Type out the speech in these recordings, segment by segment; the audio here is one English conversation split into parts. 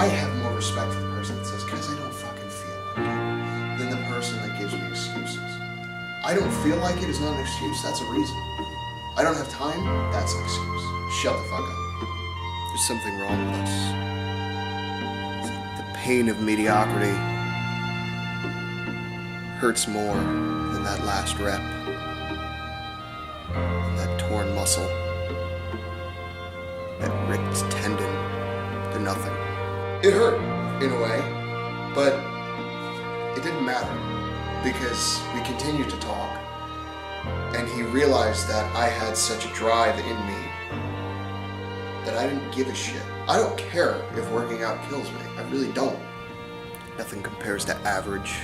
I have more respect for the person that says, guys, I don't fucking feel like it, than the person that gives me excuses. I don't feel like it is not an excuse, that's a reason. I don't have time, that's an excuse. Shut the fuck up. There's something wrong with us. The pain of mediocrity hurts more than that last rep, and that torn muscle, that ripped tendon to nothing. It hurt, in a way, but it didn't matter, because we continued to talk, and he realized that I had such a drive in me that I didn't give a shit. I don't care if working out kills me. I really don't. Nothing compares to average.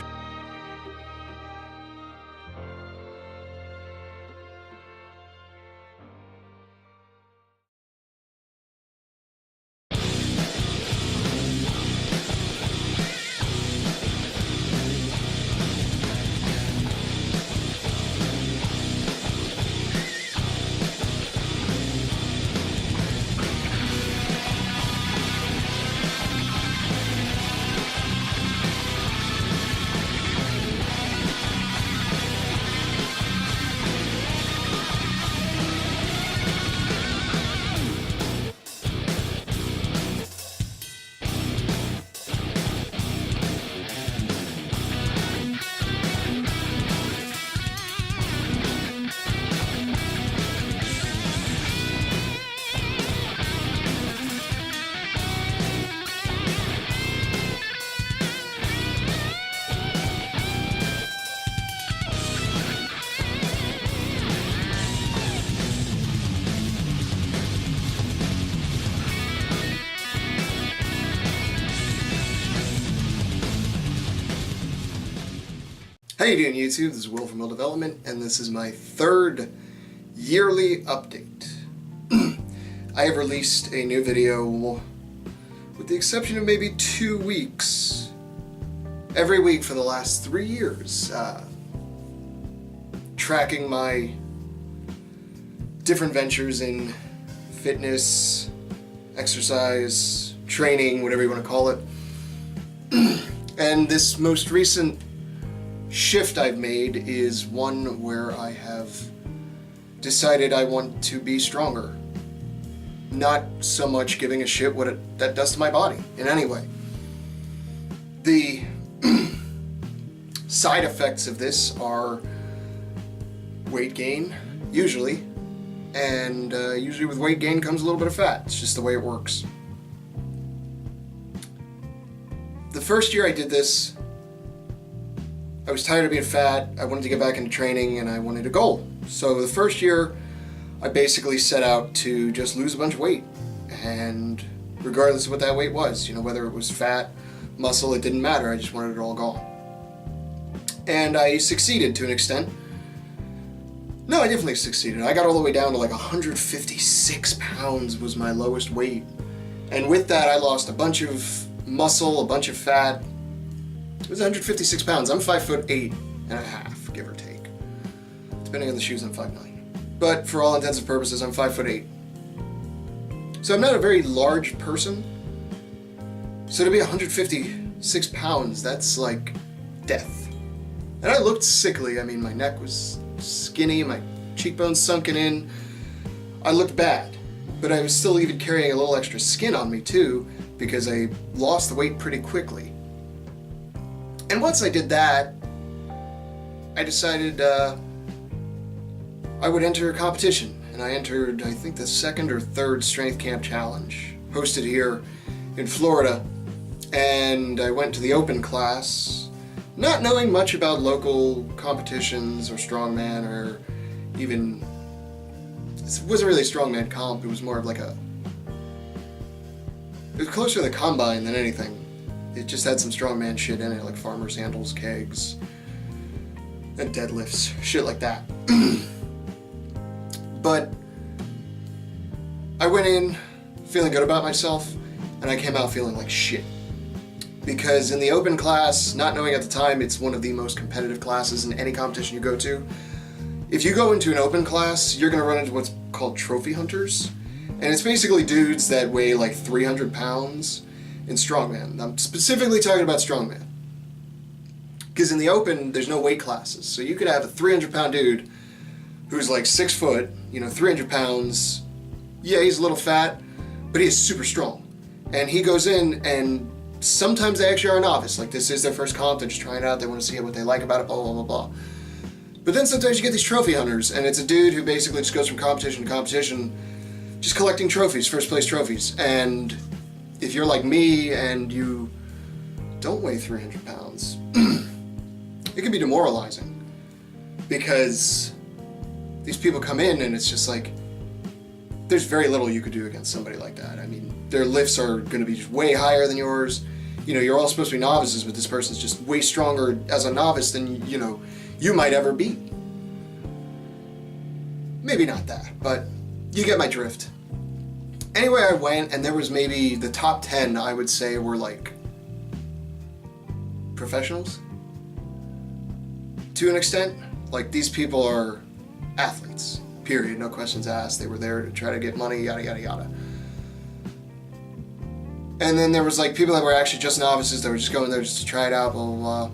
How you doing, YouTube? This is Will from Will Development, and this is my third yearly update. I have released a new video, with the exception of maybe 2 weeks, every week for the last 3 years, tracking my different ventures in fitness, exercise, training, whatever you want to call it. And this most recent shift I've made is one where I have decided I want to be stronger. Not so much giving a shit what that does to my body in any way. The side effects of this are weight gain, usually, and usually with weight gain comes a little bit of fat. It's just the way it works. The first year I did this, I was tired of being fat, I wanted to get back into training, and I wanted a goal. So the first year, I basically set out to just lose a bunch of weight. And regardless of what that weight was, whether it was fat, muscle, it didn't matter, I just wanted it all gone. And I succeeded to an extent. No, I definitely succeeded. I got all the way down to like 156 pounds was my lowest weight. And with that, I lost a bunch of muscle, a bunch of fat. It was 156 pounds. I'm 5'8" and a half, give or take. Depending on the shoes, I'm 5'9". But for all intents and purposes, I'm 5'8". So I'm not a very large person. So to be 156 pounds, that's like death. And I looked sickly. I mean, my neck was skinny, my cheekbones sunken in. I looked bad. But I was still even carrying a little extra skin on me too, because I lost the weight pretty quickly. And once I did that, I decided I would enter a competition. And I entered, I think, the 2nd or 3rd Strength Camp Challenge, hosted here in Florida. And I went to the open class, not knowing much about local competitions or strongman, or even, it wasn't really a strongman comp, it was more of like it was closer to the combine than anything. It just had some strongman shit in it, like farmer's handles, kegs, and deadlifts, shit like that. But I went in feeling good about myself, and I came out feeling like shit. Because in the open class, not knowing at the time, it's one of the most competitive classes in any competition you go to. If you go into an open class, you're going to run into what's called trophy hunters. And it's basically dudes that weigh like 300 pounds. in strongman. I'm specifically talking about strongman. Because in the open, there's no weight classes. So you could have a 300-pound dude who's like 6 foot, 300 pounds. Yeah, he's a little fat, but he is super strong. And he goes in, and sometimes they actually are a novice. Like, this is their first comp, they're just trying it out, they want to see what they like about it, blah, blah, blah, blah. But then sometimes you get these trophy hunters, and it's a dude who basically just goes from competition to competition, just collecting trophies, first place trophies. And if you're like me and you don't weigh 300 pounds, it can be demoralizing, because these people come in and it's just like, there's very little you could do against somebody like that. I mean, their lifts are going to be just way higher than yours. You're all supposed to be novices, but this person's just way stronger as a novice than, you might ever be. Maybe not that, but you get my drift. Anyway, I went, and there was maybe the top 10, I would say, were like professionals. To an extent, like, these people are athletes, period, no questions asked. They were there to try to get money, yada, yada, yada. And then there was like people that were actually just novices that were just going there just to try it out, blah, blah, blah.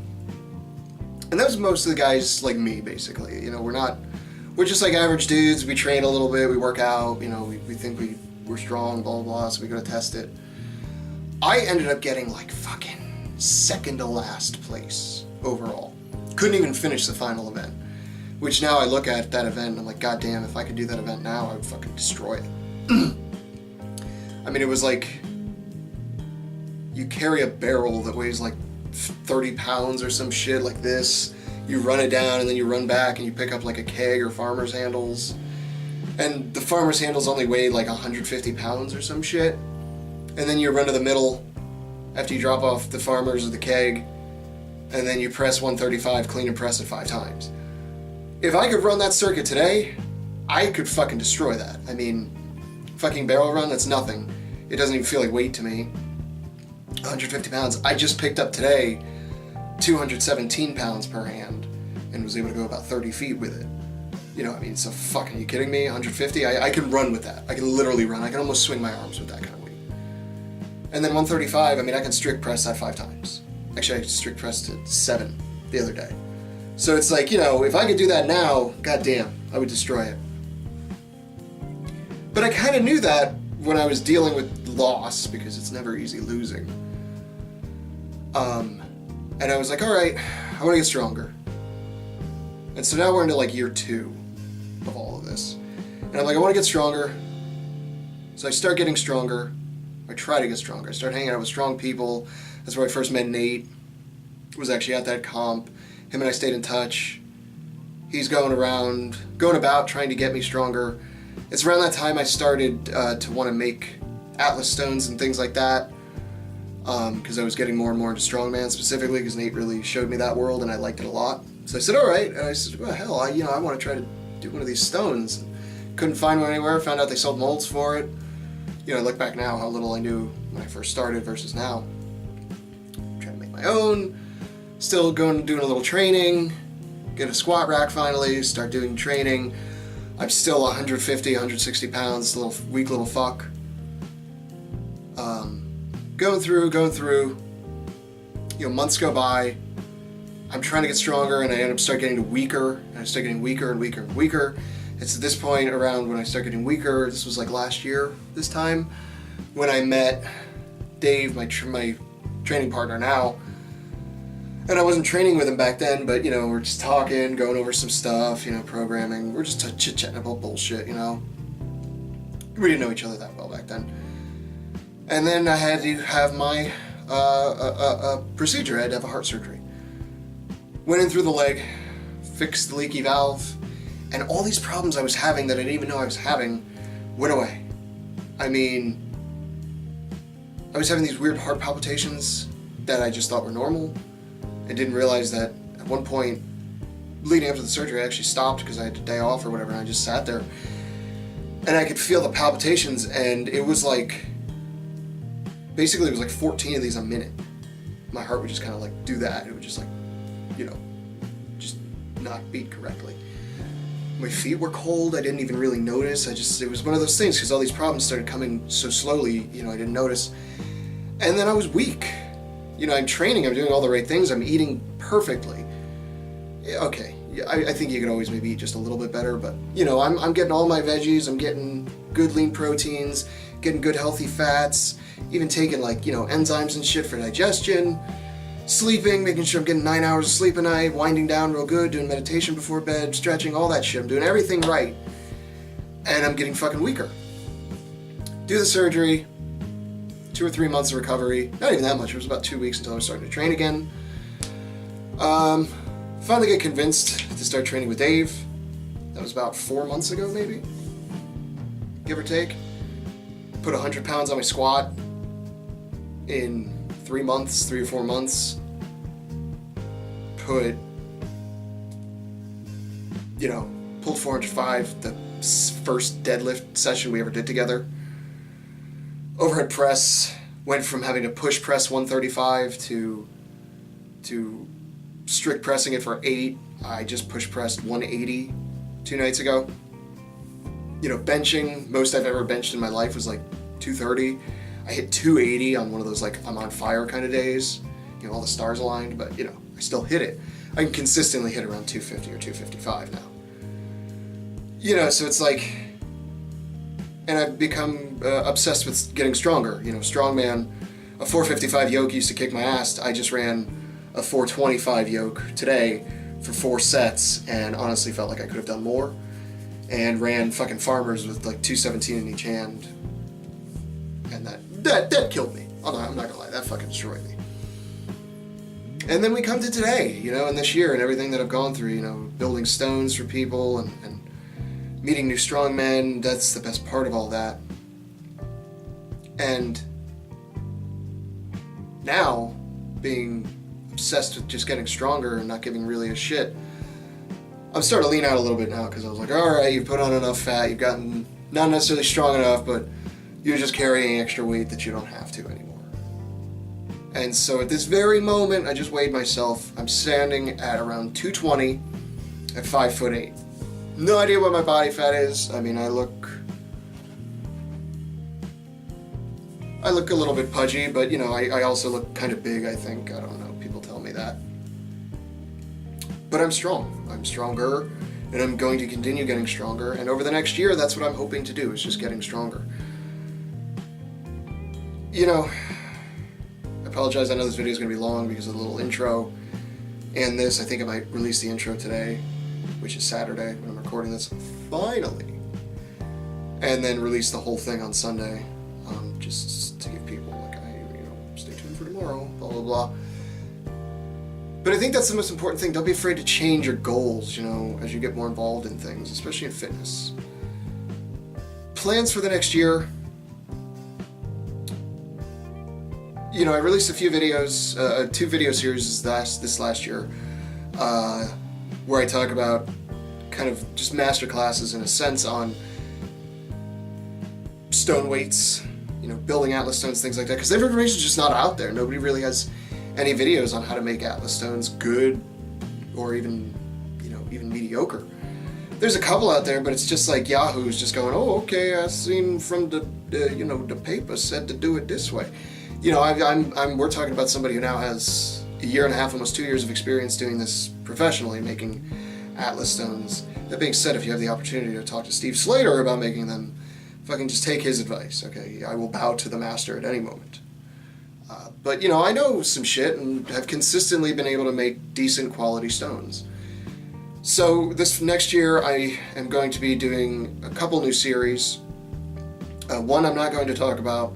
And that was most of the guys like me, basically. We're just like average dudes. We train a little bit, we work out, we think we're strong, blah, blah, blah, so we go to test it. I ended up getting like fucking second to last place overall. Couldn't even finish the final event. Which now I look at that event and I'm like, God damn, if I could do that event now, I would fucking destroy it. I mean, it was like, you carry a barrel that weighs like 30 pounds or some shit like this. You run it down and then you run back and you pick up like a keg or farmer's handles. And the farmer's handles only weighed like 150 pounds or some shit. And then you run to the middle after you drop off the farmer's or the keg. And then you press 135, clean and press it 5 times. If I could run that circuit today, I could fucking destroy that. I mean, fucking barrel run, that's nothing. It doesn't even feel like weight to me. 150 pounds. I just picked up today 217 pounds per hand and was able to go about 30 feet with it. So fucking, are you kidding me? 150? I can run with that. I can literally run. I can almost swing my arms with that kind of weight. And then 135, I can strict press that 5 times. Actually, I strict pressed it 7 the other day. So it's like, if I could do that now, goddamn, I would destroy it. But I kind of knew that when I was dealing with loss, because it's never easy losing. And I was like, all right, I want to get stronger. And so now we're into like year 2 of all of this. And I'm like, I want to get stronger. So I start getting stronger. I try to get stronger. I start hanging out with strong people. That's where I first met Nate. Was actually at that comp. Him and I stayed in touch. He's going about trying to get me stronger. It's around that time I started to want to make Atlas stones and things like that. Because I was getting more and more into strongman specifically, because Nate really showed me that world and I liked it a lot. So I said, all right. And I said, well, hell, I want to try to do one of these stones. Couldn't find one anywhere. Found out they sold molds for it. I look back now how little I knew when I first started versus now. I'm trying to make my own. Still doing a little training. Get a squat rack finally. Start doing training. I'm still 150, 160 pounds. Weak little fuck. Going through. Months go by. I'm trying to get stronger, and I end up start getting weaker. And I start getting weaker and weaker and weaker. It's at this point around when I start getting weaker. This was like last year, this time, when I met Dave, my training partner now. And I wasn't training with him back then, but we're just talking, going over some stuff, programming. We're just chit-chatting about bullshit, We didn't know each other that well back then. And then I had to have my procedure. I had to have a heart surgery. Went in through the leg, fixed the leaky valve, and all these problems I was having that I didn't even know I was having went away. I was having these weird heart palpitations that I just thought were normal. I didn't realize that at one point, leading up to the surgery, I actually stopped because I had a day off or whatever, and I just sat there. And I could feel the palpitations, and it was like, basically it was like 14 of these a minute. My heart would just kind of like do that. It would just like, just not beat correctly. My feet were cold. I didn't even really notice. It was one of those things because all these problems started coming so slowly, I didn't notice. And then I was weak. You know, I'm training, I'm doing all the right things, I'm eating perfectly. Okay, I think you could always maybe eat just a little bit better, but, you know, I'm getting all my veggies, I'm getting good lean proteins, getting good healthy fats, even taking, like, you know, enzymes and shit for digestion, sleeping, making sure I'm getting 9 hours of sleep a night, winding down real good, doing meditation before bed, stretching, all that shit. I'm doing everything right, and I'm getting fucking weaker. Do the surgery, 2 or 3 months of recovery, not even that much, it was about 2 weeks until I was starting to train again. Finally get convinced to start training with Dave. That was about 4 months ago, maybe, give or take. Put 100 pounds on my squat in 3 months, 3 or 4 months. Put, you know, pulled 405, the first deadlift session we ever did together. Overhead press, went from having to push press 135 to strict pressing it for 8. I just push pressed 180 2 nights ago. You know, benching, most I've ever benched in my life was like 230. I hit 280 on one of those, like, I'm on fire kind of days. You know, all the stars aligned, but, you know, I still hit it. I can consistently hit around 250 or 255 now. You know, so it's like, and I've become obsessed with getting stronger. You know, strongman, a 455 yoke used to kick my ass. I just ran a 425 yoke today for 4 sets, and honestly felt like I could have done more. And ran fucking farmers with like 217 in each hand, and that killed me. I'm not gonna lie, that fucking destroyed me. And then we come to today, you know, and this year and everything that I've gone through, you know, building stones for people and meeting new strong men. That's the best part of all that. And now, being obsessed with just getting stronger and not giving really a shit, I'm starting to lean out a little bit now, because I was like, alright, you've put on enough fat, you've gotten not necessarily strong enough, but you're just carrying extra weight that you don't have to anymore. And so at this very moment, I just weighed myself. I'm standing at around 220 at 5'8". No idea what my body fat is. I mean, I look a little bit pudgy, but, you know, I also look kind of big, I think. I don't know, people tell me that. But I'm strong. I'm stronger, and I'm going to continue getting stronger. And over the next year, that's what I'm hoping to do, is just getting stronger. You know, I apologize, I know this video is going to be long because of the little intro and this. I think I might release the intro today, which is Saturday when I'm recording this, finally. And then release the whole thing on Sunday, just to give people, like, stay tuned for tomorrow, blah, blah, blah. But I think that's the most important thing. Don't be afraid to change your goals, you know, as you get more involved in things, especially in fitness. Plans for the next year. You know, I released a few videos, 2 video series this last year, where I talk about kind of just master classes in a sense on stone weights, you know, building Atlas stones, things like that, because the information is just not out there. Nobody really has any videos on how to make Atlas stones good, or even, you know, even mediocre. There's a couple out there, but it's just like Yahoo's just going, oh, okay, I seen from the paper said to do it this way. You know, we're talking about somebody who now has a year and a half, almost 2 years of experience doing this professionally, making Atlas stones. That being said, if you have the opportunity to talk to Steve Slater about making them, fucking just take his advice, okay? I will bow to the master at any moment. But, you know, I know some shit and have consistently been able to make decent quality stones. So this next year I am going to be doing a couple new series. One I'm not going to talk about.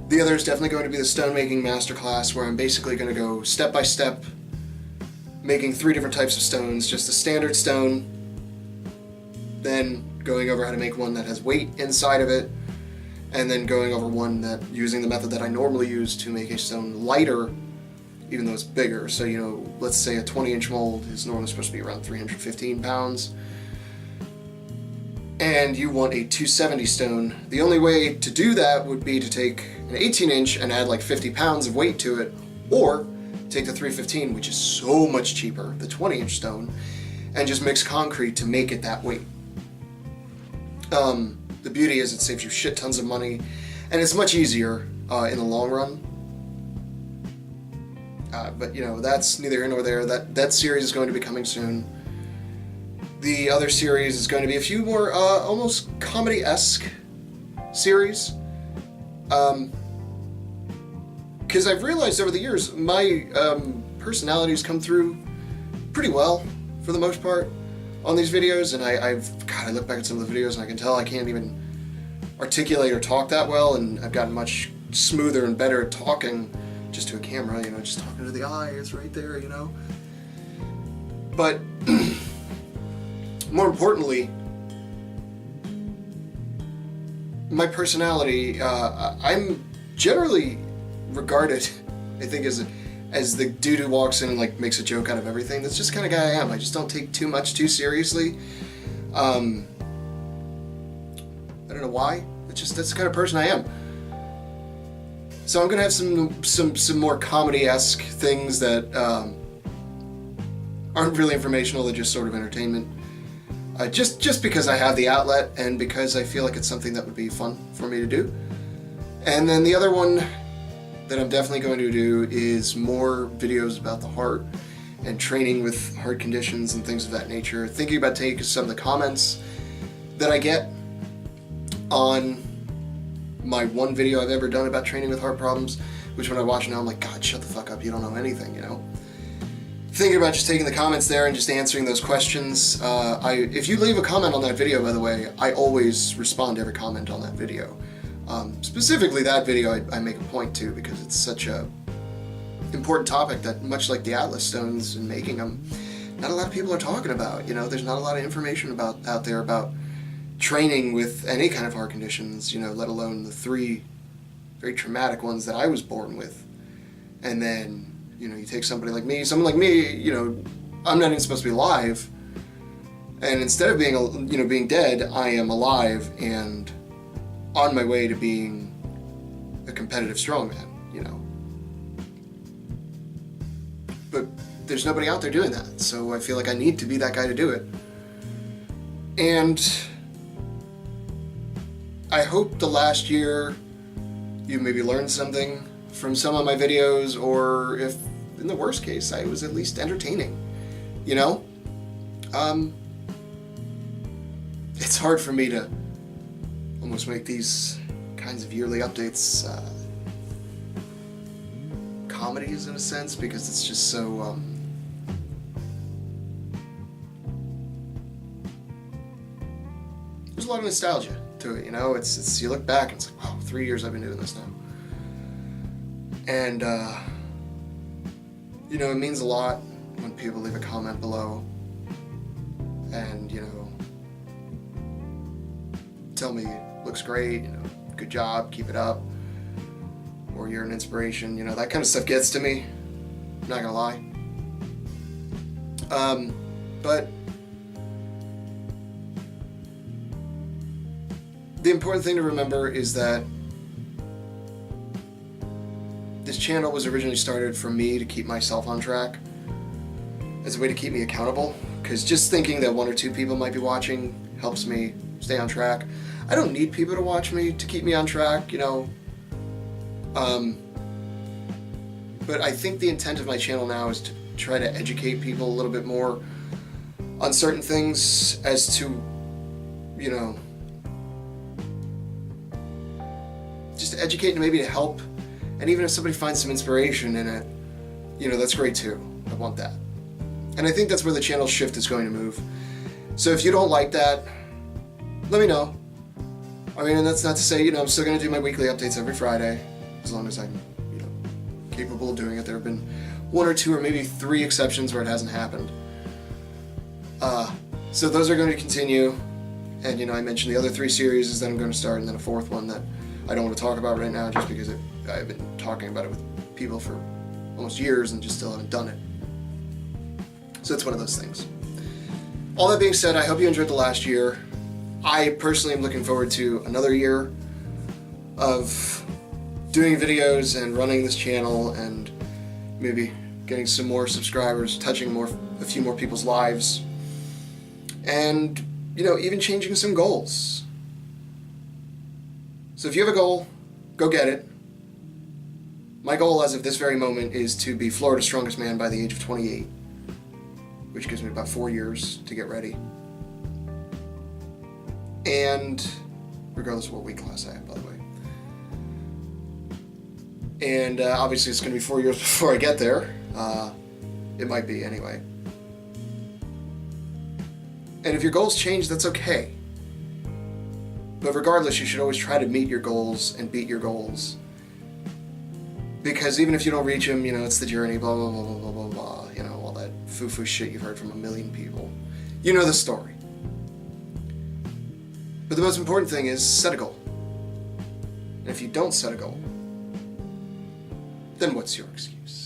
The other is definitely going to be the stone making masterclass, where I'm basically going to go step by step, making 3 different types of stones. Just a standard stone, then going over how to make one that has weight inside of it, and then going over one that, using the method that I normally use to make a stone lighter, even though it's bigger. So, you know, let's say a 20-inch mold is normally supposed to be around 315 pounds. And you want a 270 stone. The only way to do that would be to take an 18-inch and add like 50 pounds of weight to it, or take the 315, which is so much cheaper, the 20-inch stone, and just mix concrete to make it that weight. The beauty is it saves you shit tons of money, and it's much easier in the long run. But, you know, that's neither here nor there. That series is going to be coming soon. The other series is going to be a few more almost comedy-esque series. Because I've realized over the years my personality has come through pretty well for the most part on these videos, and I look back at some of the videos and I can tell I can't even articulate or talk that well, and I've gotten much smoother and better at talking just to a camera, you know, just talking to the eyes right there, you know. But more importantly, my personality, I'm generally regarded, I think, as the dude who walks in and like makes a joke out of everything. That's just the kind of guy I am. I just don't take too much too seriously. I don't know why. That's the kind of person I am. So I'm gonna have some more comedy-esque things that aren't really informational. They're just sort of entertainment. Just because I have the outlet and because I feel like it's something that would be fun for me to do. And then the other one that I'm definitely going to do is more videos about the heart and training with heart conditions and things of that nature. Thinking about taking some of the comments that I get on my one video I've ever done about training with heart problems, which when I watch it now I'm like, God, shut the fuck up, you don't know anything, you know? Thinking about just taking the comments there and just answering those questions. If you leave a comment on that video, by the way, I always respond to every comment on that video. Specifically that video I make a point to because it's such a important topic that, much like the Atlas stones and making them, not a lot of people are talking about. You know, there's not a lot of information out there about training with any kind of heart conditions, you know, let alone the 3 very traumatic ones that I was born with. And then, you know, you take someone like me, you know, I'm not even supposed to be alive, and instead of being, you know, being dead, I am alive and on my way to being a competitive strongman, you know. But there's nobody out there doing that, so I feel like I need to be that guy to do it. And I hope the last year you maybe learned something from some of my videos, or if, in the worst case, I was at least entertaining, you know? It's hard for me to almost make these kinds of yearly updates comedies in a sense, because it's just so there's a lot of nostalgia to it, you know. It's you look back and it's like, wow, 3 years I've been doing this now, and you know, it means a lot when people leave a comment below and, you know, tell me looks great, you know, good job, keep it up, or you're an inspiration, you know, that kind of stuff gets to me, I'm not gonna lie. But the important thing to remember is that this channel was originally started for me to keep myself on track, as a way to keep me accountable, because just thinking that 1 or 2 people might be watching helps me stay on track. I don't need people to watch me to keep me on track, you know. But I think the intent of my channel now is to try to educate people a little bit more on certain things, as to, you know, just to educate and maybe to help. And even if somebody finds some inspiration in it, you know, that's great too. I want that. And I think that's where the channel shift is going to move. So if you don't like that, let me know. I mean, and that's not to say, you know, I'm still going to do my weekly updates every Friday, as long as I'm, you know, capable of doing it. There have been 1 or 2 or maybe 3 exceptions where it hasn't happened. So those are going to continue. And, you know, I mentioned the other 3 series that I'm going to start, and then a 4th one that I don't want to talk about right now, just because I've been talking about it with people for almost years and just still haven't done it. So it's one of those things. All that being said, I hope you enjoyed the last year. I personally am looking forward to another year of doing videos and running this channel, and maybe getting some more subscribers, touching a few more people's lives, and, you know, even changing some goals. So if you have a goal, go get it. My goal as of this very moment is to be Florida's strongest man by the age of 28, which gives me about 4 years to get ready. And regardless of what weight class I have, by the way. And obviously it's going to be 4 years before I get there. It might be anyway. And if your goals change, that's okay. But regardless, you should always try to meet your goals and beat your goals. Because even if you don't reach them, it's the journey, blah, blah, blah, blah, blah, blah, blah. All that foo-foo shit you've heard from a million people. You know the story. But the most important thing is set a goal. And if you don't set a goal, then what's your excuse?